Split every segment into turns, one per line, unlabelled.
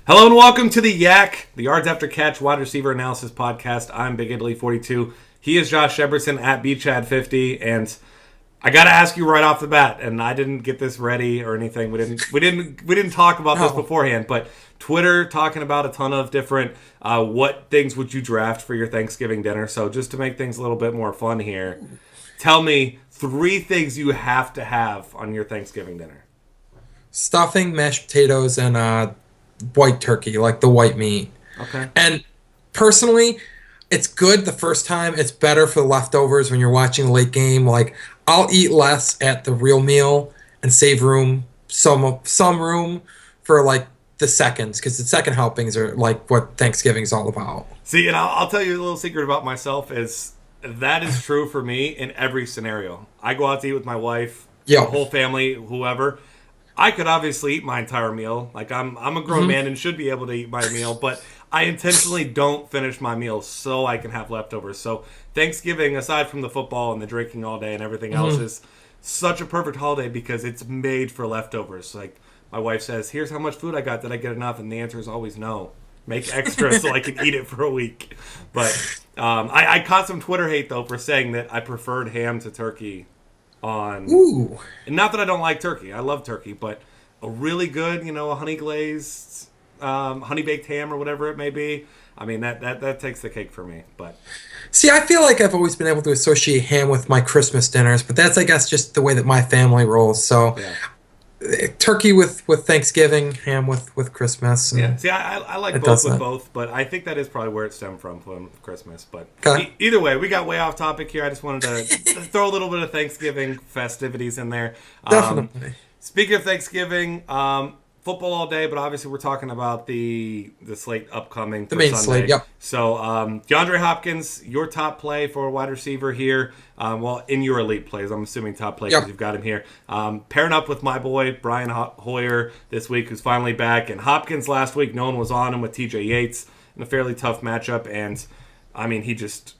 Hello and welcome to the Yak, the Yards After Catch wide receiver analysis podcast. I'm Big Italy 42. He is Josh Sheberson at BChad50, and I got to ask you right off the bat, and I didn't get this ready or anything. We didn't talk about this beforehand, but Twitter talking about a ton of different what things would you draft for your Thanksgiving dinner. So just to make things a little bit more fun here, tell me 3 things you have to have on your Thanksgiving dinner.
Stuffing, mashed potatoes, and white turkey, like the white meat.
Okay.
And personally, it's good the first time. It's better for the leftovers when you're watching a late game. Like, I'll eat less at the real meal and save some room for like the seconds, because the second helpings are like what Thanksgiving's all about.
See, and I'll tell you a little secret about myself is that is true for me in every scenario. I go out to eat with my wife, the whole family, whoever. I could obviously eat my entire meal. Like, I'm a grown man and should be able to eat my meal, but I intentionally don't finish my meal so I can have leftovers. So Thanksgiving, aside from the football and the drinking all day and everything else, is such a perfect holiday because it's made for leftovers. Like, my wife says, here's how much food I got. Did I get enough? And the answer is always no. Make extra so I can eat it for a week. But I caught some Twitter hate, though, for saying that I preferred ham to turkey on.
Ooh.
And not that I don't like turkey. I love turkey, but a really good, a honey glazed, honey baked ham or whatever it may be. I mean, that takes the cake for me. But
See, I feel like I've always been able to associate ham with my Christmas dinners, but that's, I guess, just the way that my family rolls. So, turkey with Thanksgiving, ham with Christmas.
Yeah, see, I like both with both, but I think that is probably where it stemmed from Christmas. But either way, we got way off topic here. I just wanted to throw a little bit of Thanksgiving festivities in there.
Definitely.
Speaking of Thanksgiving, football all day, but obviously we're talking about the slate upcoming for
the main
Sunday.
slate, yep.
So DeAndre Hopkins, your top play for a wide receiver here. In your elite plays, I'm assuming top play because you've got him here. Pairing up with my boy Brian Hoyer this week, who's finally back. And Hopkins last week, no one was on him with TJ Yates in a fairly tough matchup. And, I mean, he just,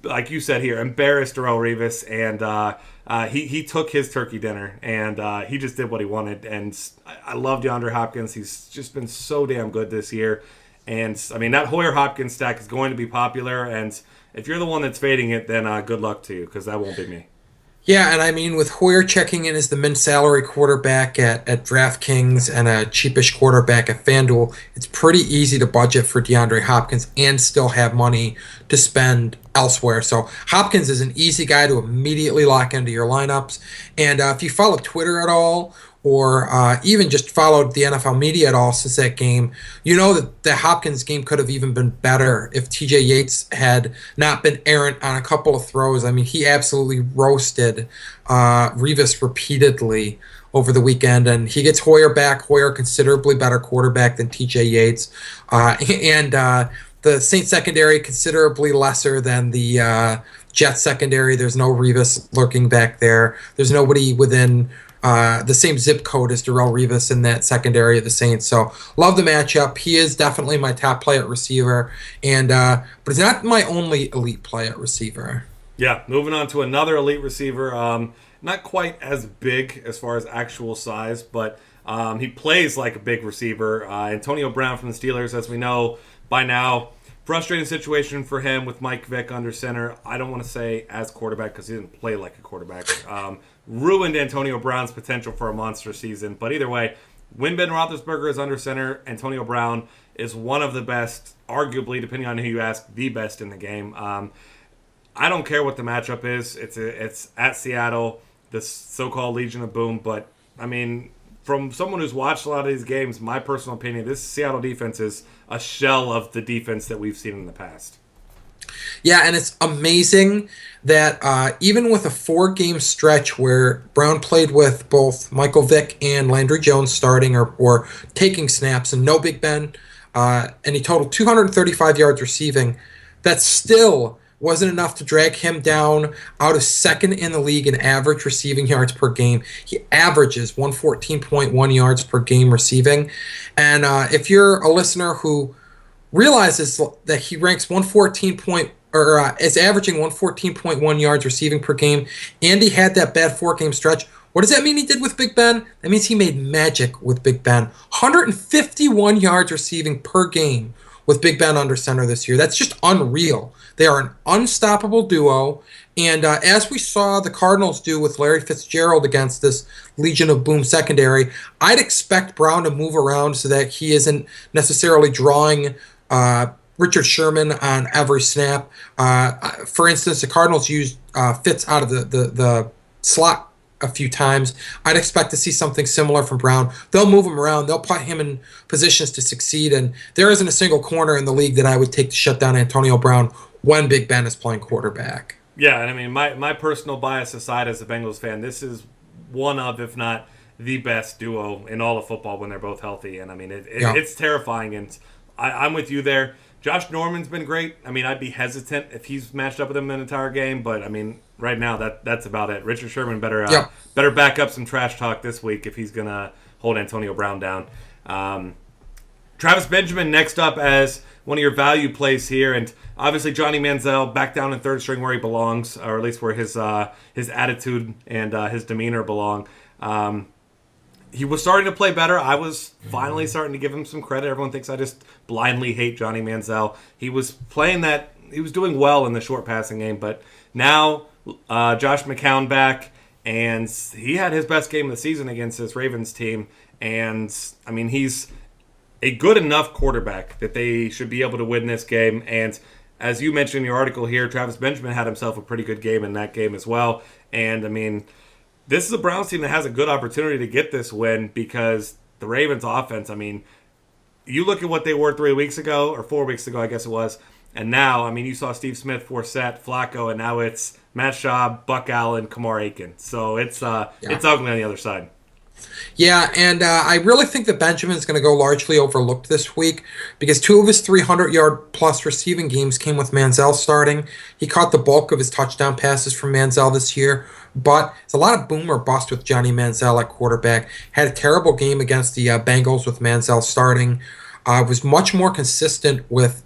like you said here, embarrassed Darrelle Revis. And he took his turkey dinner. And he just did what he wanted. And I love DeAndre Hopkins. He's just been so damn good this year. And, I mean, that Hoyer-Hopkins stack is going to be popular. And if you're the one that's fading it, then good luck to you, because that won't be me.
Yeah, and I mean, with Hoyer checking in as the min-salary quarterback at DraftKings and a cheapish quarterback at FanDuel, it's pretty easy to budget for DeAndre Hopkins and still have money to spend elsewhere. So Hopkins is an easy guy to immediately lock into your lineups. And if you follow Twitter at all, or even just followed the NFL media at all since that game, you know that the Hopkins game could have even been better if TJ Yates had not been errant on a couple of throws. I mean, he absolutely roasted Revis repeatedly over the weekend, and he gets Hoyer back. Hoyer, considerably better quarterback than TJ Yates. And the Saints secondary, considerably lesser than the Jets secondary. There's no Revis lurking back there. There's nobody within the same zip code as Darrelle Revis in that secondary of the Saints. So love the matchup. He is definitely my top play at receiver, and but he's not my only elite play at receiver.
Yeah, moving on to another elite receiver. Not quite as big as far as actual size, but he plays like a big receiver. Antonio Brown from the Steelers, as we know by now. Frustrating situation for him with Mike Vick under center. I don't want to say as quarterback because he didn't play like a quarterback. Ruined Antonio Brown's potential for a monster season. But either way, when Ben Roethlisberger is under center, Antonio Brown is one of the best, arguably, depending on who you ask, the best in the game. I don't care what the matchup is. It's at Seattle, the so-called Legion of Boom. But, I mean, from someone who's watched a lot of these games, my personal opinion, this Seattle defense is a shell of the defense that we've seen in the past.
Yeah, and it's amazing that even with a 4-game stretch where Brown played with both Michael Vick and Landry Jones starting or taking snaps and no Big Ben, and he totaled 235 yards receiving, that still wasn't enough to drag him down out of second in the league in average receiving yards per game. He averages 114.1 yards per game receiving. And if you're a listener who realizes that he ranks is averaging 114.1 yards receiving per game, and he had that bad 4-game stretch, What does that mean he did with Big Ben? That means he made magic with Big Ben. 151 yards receiving per game with Big Ben under center this year. That's just unreal. They are an unstoppable duo. And as we saw the Cardinals do with Larry Fitzgerald against this Legion of Boom secondary, I'd expect Brown to move around so that he isn't necessarily drawing Richard Sherman on every snap. For instance, the Cardinals used Fitz out of the slot a few times. I'd expect to see something similar from Brown. They'll move him around. They'll put him in positions to succeed. And there isn't a single corner in the league that I would take to shut down Antonio Brown when Big Ben is playing quarterback.
Yeah, and I mean, my personal bias aside as a Bengals fan, this is one of, if not the best duo in all of football when they're both healthy. And I mean, it's terrifying. And I'm with you there. Josh Norman's been great. I mean, I'd be hesitant if he's matched up with him an entire game, but I mean, right now that's about it. Richard Sherman better back up some trash talk this week if he's gonna hold Antonio Brown down. Travis Benjamin next up as one of your value plays here, and obviously Johnny Manziel back down in third string where he belongs, or at least where his attitude and his demeanor belong. He was starting to play better. I was finally starting to give him some credit. Everyone thinks I just blindly hate Johnny Manziel. He was he was doing well in the short passing game, but now Josh McCown back, and he had his best game of the season against this Ravens team. And I mean, he's a good enough quarterback that they should be able to win this game. And as you mentioned in your article here, Travis Benjamin had himself a pretty good game in that game as well. And I mean, this is a Browns team that has a good opportunity to get this win because the Ravens offense, I mean, you look at what they were 3 weeks ago, or 4 weeks ago, I guess it was, and now, I mean, you saw Steve Smith, Forsett, Flacco, and now it's Matt Schaub, Buck Allen, Kamar Aiken. So it's ugly on the other side.
Yeah, and I really think that Benjamin's going to go largely overlooked this week because 2 of his 300-yard-plus receiving games came with Manziel starting. He caught the bulk of his touchdown passes from Manziel this year, but it's a lot of boom or bust with Johnny Manziel at quarterback. Had a terrible game against the Bengals with Manziel starting. Was much more consistent with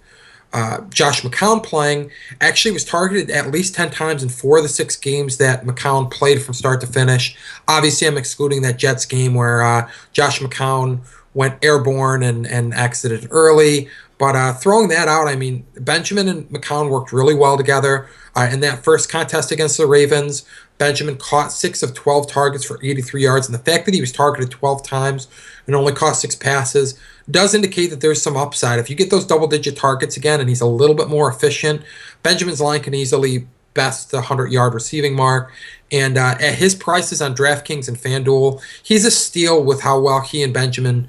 Josh McCown playing. Actually was targeted at least 10 times in 4 of the 6 games that McCown played from start to finish. Obviously, I'm excluding that Jets game where Josh McCown went airborne and exited early. But throwing that out, I mean, Benjamin and McCown worked really well together. In that first contest against the Ravens, Benjamin caught 6 of 12 targets for 83 yards. And the fact that he was targeted 12 times and only caught 6 passes does indicate that there's some upside. If you get those double-digit targets again and he's a little bit more efficient, Benjamin's line can easily best the 100-yard receiving mark. And at his prices on DraftKings and FanDuel, he's a steal with how well Benjamin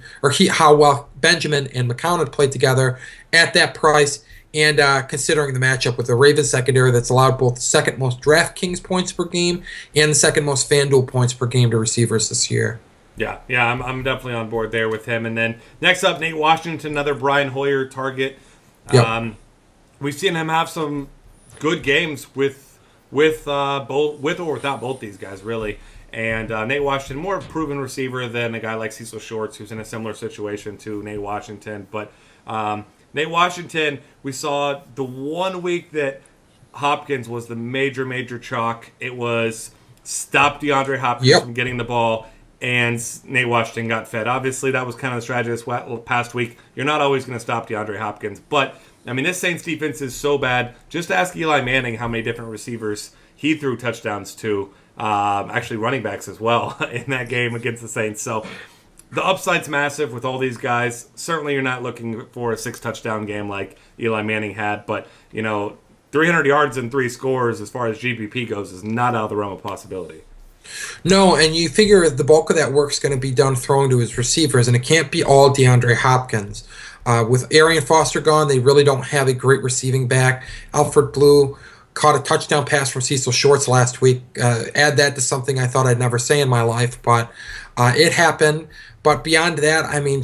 and McCown had played together at that price. And considering the matchup with the Ravens secondary that's allowed both the second most DraftKings points per game and the second most FanDuel points per game to receivers this year.
Yeah, I'm definitely on board there with him. And then next up, Nate Washington, another Brian Hoyer target. Yep. We've seen him have some good games with or without both these guys, really. And Nate Washington, more proven receiver than a guy like Cecil Shorts, who's in a similar situation to Nate Washington. But Nate Washington, we saw the 1 week that Hopkins was the major chalk. It was stop DeAndre Hopkins from getting the ball, and Nate Washington got fed. Obviously, that was kind of the strategy this past week. You're not always going to stop DeAndre Hopkins. But, I mean, this Saints defense is so bad. Just ask Eli Manning how many different receivers he threw touchdowns to. Actually, running backs as well in that game against the Saints. So, the upside's massive with all these guys. Certainly, you're not looking for a 6-touchdown game like Eli Manning had. But, 300 yards and 3 scores as far as GPP goes is not out of the realm of possibility.
No, and you figure the bulk of that work's going to be done throwing to his receivers, and it can't be all DeAndre Hopkins. With Arian Foster gone, they really don't have a great receiving back. Alfred Blue caught a touchdown pass from Cecil Shorts last week. Add that to something I thought I'd never say in my life, but it happened. But beyond that, I mean,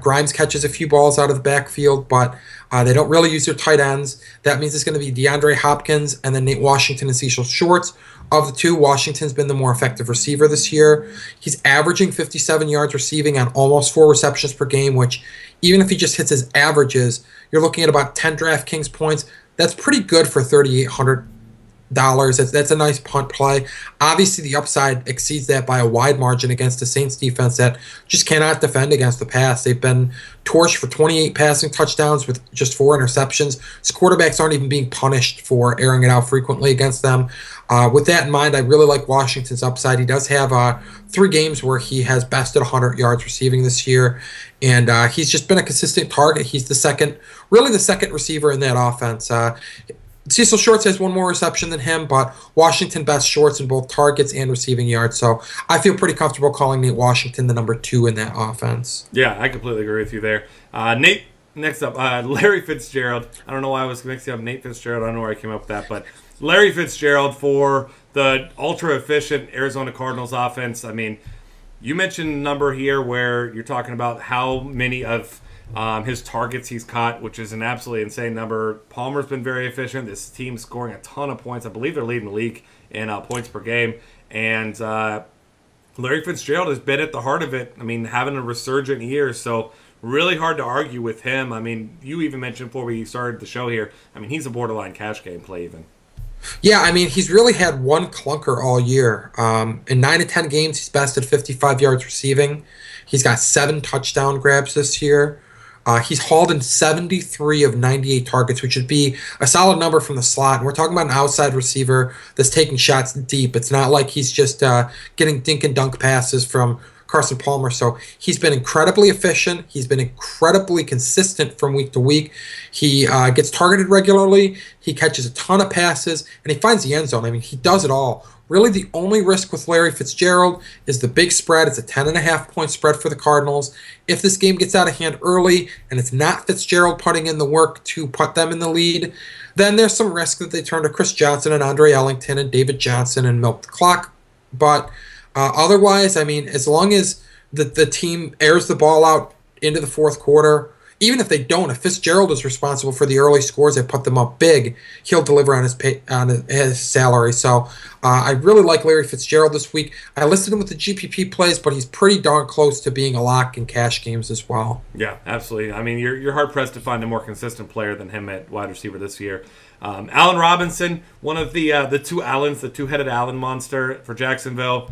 Grimes catches a few balls out of the backfield, but they don't really use their tight ends. That means it's going to be DeAndre Hopkins and then Nate Washington and Cecil Shorts. Of the two, Washington's been the more effective receiver this year. He's averaging 57 yards receiving on almost 4 receptions per game, which even if he just hits his averages, you're looking at about 10 DraftKings points. That's pretty good for 3,800 That's a nice punt play. Obviously, the upside exceeds that by a wide margin against the Saints defense that just cannot defend against the pass. They've been torched for 28 passing touchdowns with just 4 interceptions. So quarterbacks aren't even being punished for airing it out frequently against them. With that in mind, I really like Washington's upside. He does have 3 games where he has bested 100 yards receiving this year, and he's just been a consistent target. He's really the second receiver in that offense. Cecil Shorts has 1 more reception than him, but Washington best Shorts in both targets and receiving yards. So I feel pretty comfortable calling Nate Washington the number 2 in that offense.
Yeah, I completely agree with you there. Nate, next up, Larry Fitzgerald. I don't know why I was mixing up Nate Fitzgerald. I don't know where I came up with that, but Larry Fitzgerald for the ultra-efficient Arizona Cardinals offense. I mean, you mentioned a number here where you're talking about how many of his targets he's caught, which is an absolutely insane number. Palmer's been very efficient. This team's scoring a ton of points. I believe they're leading the league in points per game. And Larry Fitzgerald has been at the heart of it. I mean, having a resurgent year, so really hard to argue with him. I mean, you even mentioned before we started the show here, I mean, he's a borderline cash game play even.
Yeah, I mean, he's really had one clunker all year. In 9 of 10 games, he's bested 55 yards receiving. He's got 7 touchdown grabs this year. He's hauled in 73 of 98 targets, which would be a solid number from the slot. And we're talking about an outside receiver that's taking shots deep. It's not like he's just getting dink and dunk passes from Carson Palmer. So he's been incredibly efficient. He's been incredibly consistent from week to week. He gets targeted regularly. He catches a ton of passes, and he finds the end zone. I mean, he does it all. Really, the only risk with Larry Fitzgerald is the big spread. It's a 10.5-point spread for the Cardinals. If this game gets out of hand early and it's not Fitzgerald putting in the work to put them in the lead, then there's some risk that they turn to Chris Johnson and Andre Ellington and David Johnson and milk the clock. But otherwise, I mean, as long as the team airs the ball out into the fourth quarter, even if they don't, if Fitzgerald is responsible for the early scores that put them up big, he'll deliver on his salary. So I really like Larry Fitzgerald this week. I listed him with the GPP plays, but he's pretty darn close to being a lock in cash games as well.
Yeah, absolutely. I mean, you're hard pressed to find a more consistent player than him at wide receiver this year. Allen Robinson, one of the two Allens, the two-headed Allen monster for Jacksonville.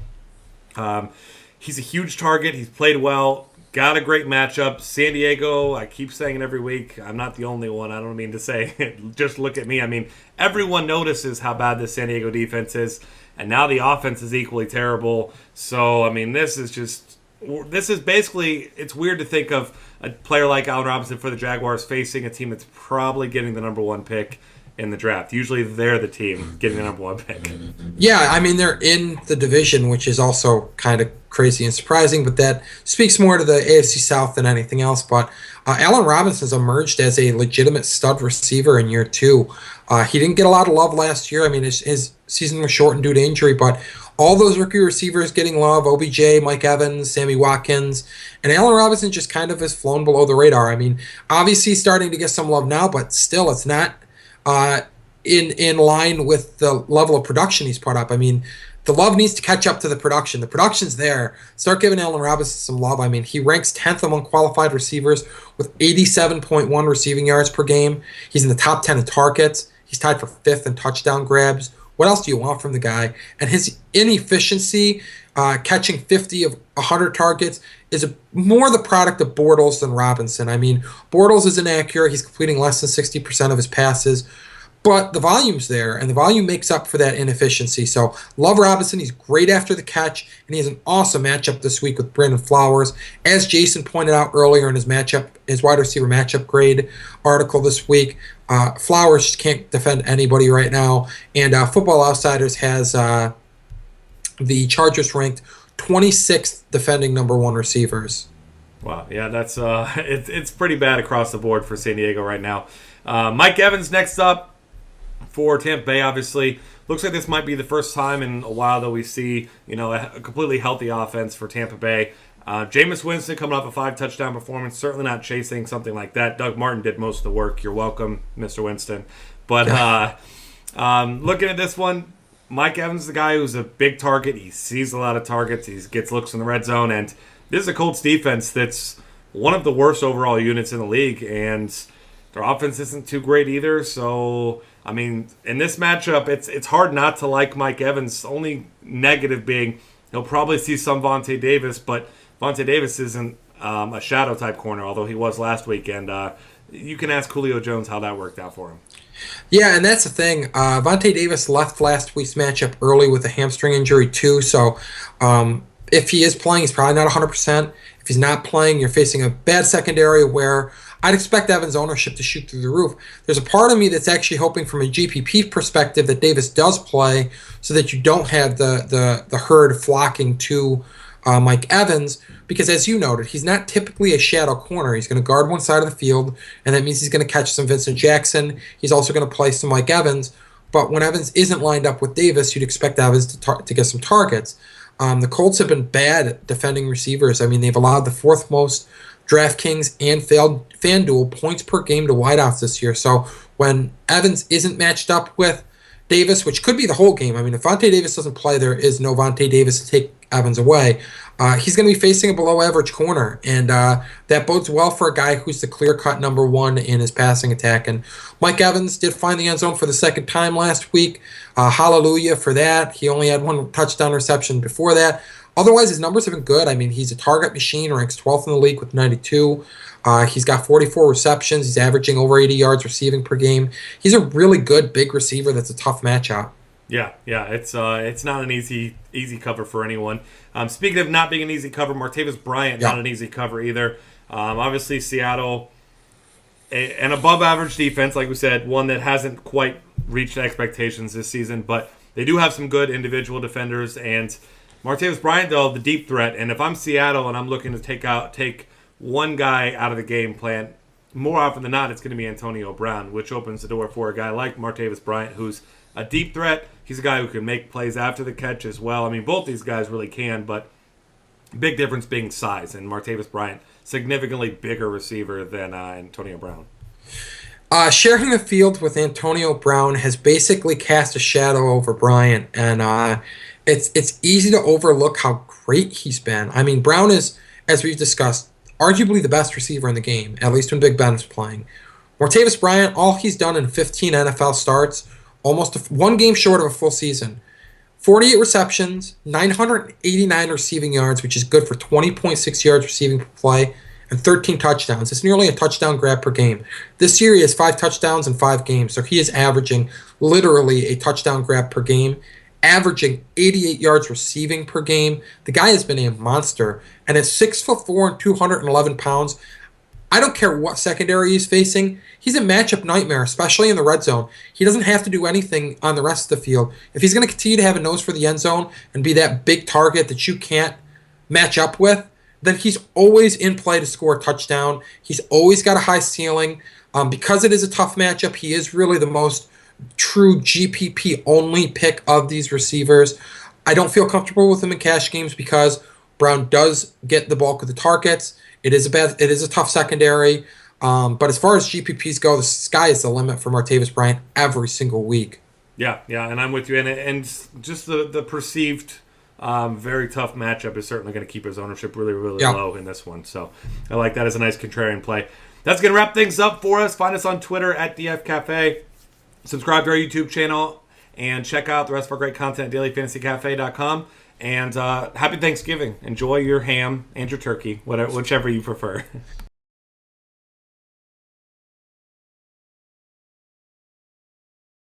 He's a huge target. He's played well. Got a great matchup. San Diego, I keep saying it every week. I'm not the only one. I don't mean to say it. Just look at me. I mean, everyone notices how bad this San Diego defense is, and now the offense is equally terrible. So, I mean, this is basically, it's weird to think of a player like Allen Robinson for the Jaguars facing a team that's probably getting the number 1 pick in the draft. Usually they're the team getting the number 1 pick.
Yeah, I mean, they're in the division, which is also kind of crazy and surprising, but that speaks more to the AFC South than anything else. But Allen Robinson's emerged as a legitimate stud receiver in year 2. He didn't get a lot of love last year. I mean, his season was shortened due to injury, but all those rookie receivers getting love, OBJ, Mike Evans, Sammy Watkins, and Allen Robinson just kind of has flown below the radar. I mean, obviously he's starting to get some love now, but still it's not in line with the level of production he's put up. I mean, the love needs to catch up to the production. The production's there. Start giving Allen Robinson some love. I mean, he ranks 10th among qualified receivers with 87.1 receiving yards per game. He's in the top 10 in targets. He's tied for 5th in touchdown grabs. What else do you want from the guy? And his inefficiency, catching 50 of 100 targets, is more the product of Bortles than Robinson. I mean, Bortles is inaccurate. He's completing less than 60% of his passes. But the volume's there, and the volume makes up for that inefficiency. So, love Robinson. He's great after the catch, and he has an awesome matchup this week with Brandon Flowers. As Jason pointed out earlier in his wide receiver matchup grade article this week, Flowers just can't defend anybody right now. And Football Outsiders has the Chargers ranked 26th defending number 1 receivers.
Wow, yeah, that's it's pretty bad across the board for San Diego right now. Mike Evans next up for Tampa Bay, obviously. Looks like this might be the first time in a while that we see, a completely healthy offense for Tampa Bay. Jameis Winston coming off a 5-touchdown performance, certainly not chasing something like that. Doug Martin did most of the work. You're welcome, Mr. Winston. But looking at this one, Mike Evans is the guy who's a big target. He sees a lot of targets. He gets looks in the red zone. And this is a Colts defense that's one of the worst overall units in the league. And their offense isn't too great either. So I mean, in this matchup, it's hard not to like Mike Evans. Only negative being he'll probably see some Vontae Davis, but Vontae Davis isn't a shadow type corner, although he was last week. And you can ask Julio Jones how that worked out for him.
Yeah, and that's the thing. Vontae Davis left last week's matchup early with a hamstring injury too. So if he is playing, he's probably not 100%. If he's not playing, you're facing a bad secondary where I'd expect Evans' ownership to shoot through the roof. There's a part of me that's actually hoping from a GPP perspective that Davis does play so that you don't have the herd flocking to Mike Evans, because as you noted, he's not typically a shadow corner. He's going to guard one side of the field, and that means he's going to catch some Vincent Jackson. He's also going to play some Mike Evans. But when Evans isn't lined up with Davis, you'd expect Evans to get some targets. The Colts have been bad at defending receivers. I mean, they've allowed the fourth most DraftKings and FanDuel points per game to wideouts this year. So when Evans isn't matched up with Davis, which could be the whole game. I mean, if Vontae Davis doesn't play, there is no Vontae Davis to take Evans away. He's going to be facing a below-average corner, and that bodes well for a guy who's the clear-cut number one in his passing attack. And Mike Evans did find the end zone for the second time last week. Hallelujah for that. He only had one touchdown reception before that. Otherwise, his numbers have been good. I mean, he's a target machine, ranks 12th in the league with 92. He's got 44 receptions. He's averaging over 80 yards receiving per game. He's a really good big receiver that's a tough matchup.
Yeah, it's not an easy cover for anyone. Speaking of not being an easy cover, Martavis Bryant, not an easy cover either. Obviously, Seattle, an above-average defense, like we said, one that hasn't quite reached expectations this season, but they do have some good individual defenders, and Martavis Bryant, though, the deep threat. And if I'm Seattle and I'm looking to take one guy out of the game plan, more often than not, it's going to be Antonio Brown, which opens the door for a guy like Martavis Bryant, who's a deep threat. He's a guy who can make plays after the catch as well. I mean, both these guys really can, but big difference being size. And Martavis Bryant, significantly bigger receiver than Antonio Brown.
Sharing the field with Antonio Brown has basically cast a shadow over Bryant, and it's easy to overlook how great he's been. I mean, Brown is, as we've discussed, arguably the best receiver in the game, at least when Big Ben is playing. Martavis Bryant, all he's done in 15 NFL starts, almost one game short of a full season. 48 receptions, 989 receiving yards, which is good for 20.6 yards receiving per play, and 13 touchdowns. It's nearly a touchdown grab per game. This year he has 5 touchdowns in 5 games, so he is averaging literally a touchdown grab per game, averaging 88 yards receiving per game. The guy has been a monster, and at 6'4" and 211 pounds, I don't care what secondary he's facing. He's a matchup nightmare, especially in the red zone. He doesn't have to do anything on the rest of the field. If he's going to continue to have a nose for the end zone and be that big target that you can't match up with, then he's always in play to score a touchdown. He's always got a high ceiling. Because it is a tough matchup, he is really the most true GPP-only pick of these receivers. I don't feel comfortable with him in cash games because Brown does get the bulk of the targets. It is a tough secondary. But as far as GPPs go, the sky is the limit for Martavis Bryant every single week.
Yeah, and I'm with you. And just the perceived very tough matchup is certainly going to keep his ownership really, really low in this one. So I like that as a nice contrarian play. That's going to wrap things up for us. Find us on Twitter at DF Cafe. Subscribe to our YouTube channel and check out the rest of our great content at dailyfantasycafe.com. And happy Thanksgiving. Enjoy your ham and your turkey, whichever you prefer.